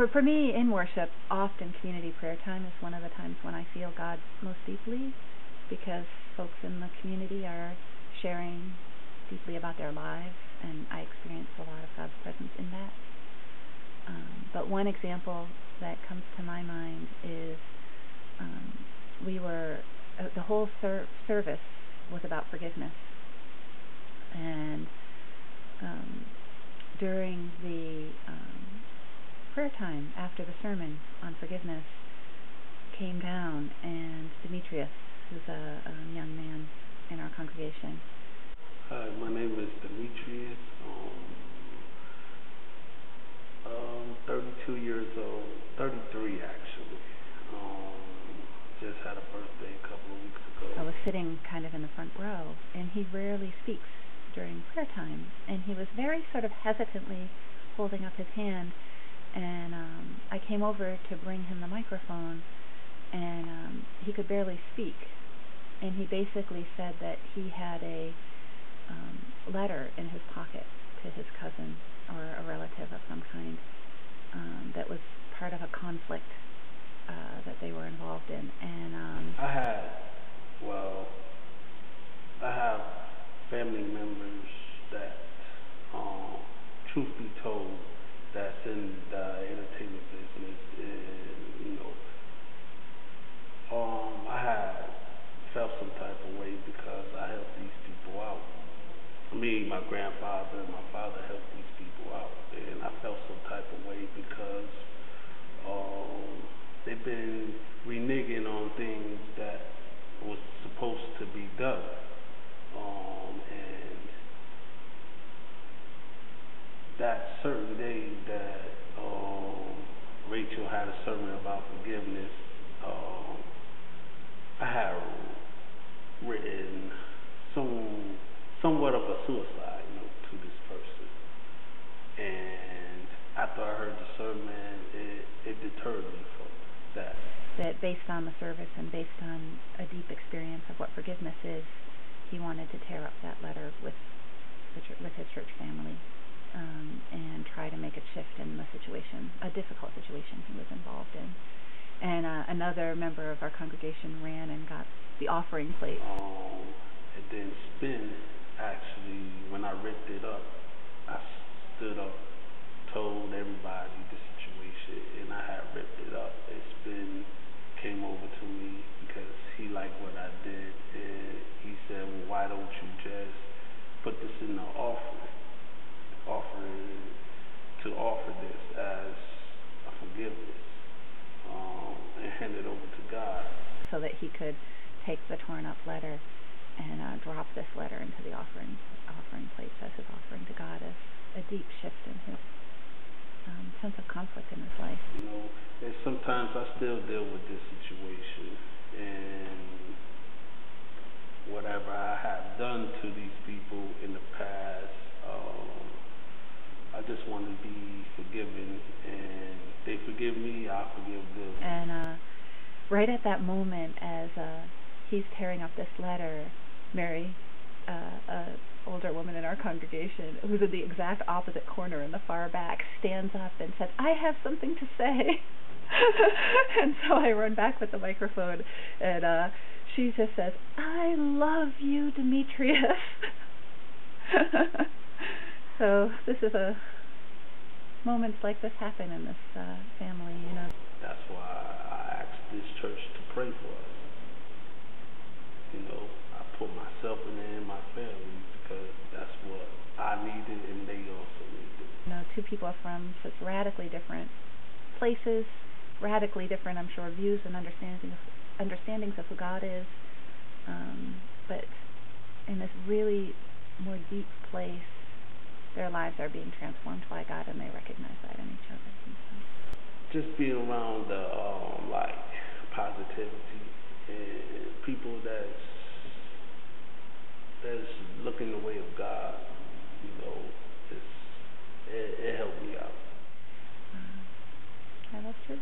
for me in worship, often community prayer time is one of the times when I feel God most deeply, because folks in the community are sharing deeply about their lives, and I experience a lot of God's presence in that. But one example that comes to my mind is the whole service was about forgiveness, and during the prayer time after the sermon on forgiveness came down, and Demetrius, who's a young man in our congregation. Hi, my name is Demetrius. 32 years old, 33 actually. Just had a birthday a couple of weeks ago. I was sitting kind of in the front row, and he rarely speaks during prayer time, and he was very sort of hesitantly holding up his hand, and I came over to bring him the microphone, and he could barely speak, and he basically said that he had a letter in his pocket to his cousin or a relative of some kind that was part of a conflict that they were involved in. And I have family members that, truth be told, that's in the entertainment business, and I had felt some type of way because I helped these people out. Me, my grandfather, and my father helped these people out, and I felt some type of way because they've been reneging on things that was supposed to be done, and that certain day that Rachel had a sermon about forgiveness, I had written somewhat of a suicide note to this person, and after I heard the sermon, it deterred me from that. That based on the service and based on a deep experience of what forgiveness is, he wanted to tear up that letter with his church family, and try to make a shift in the situation, a difficult situation he was involved in. And another member of our congregation ran and got the offering plate. It didn't spin. Actually, when I ripped it up, I stood up, told everybody the situation, and I had ripped it up. And Spin came over to me because he liked what I did, and he said, well, why don't you just put this in the offering to offer this as a forgiveness, and hand it over to God. So that he could take the torn up letter and drop this letter into the offering plate as his offering to God, as a deep shift in his sense of conflict in his life. And sometimes I still deal with this situation, and whatever I have done to these people in the past, I just want to be forgiven, and they forgive me, I forgive them. And right at that moment, as he's tearing up this letter, Mary, an older woman in our congregation, who's in the exact opposite corner in the far back, stands up and says, I have something to say. And so I run back with the microphone, and she just says, I love you, Demetrius. So this is moments like this happen in this family, That's why I asked this church to pray for us. I put myself in there and my family because that's what I needed and they also needed. Two people from such radically different places, radically different, I'm sure, views and understandings of who God is, but in this really more deep place, their lives are being transformed by God, and they recognize that in each other. Just being around the positivity and people that's looking the way of God, it helped me out. I love church.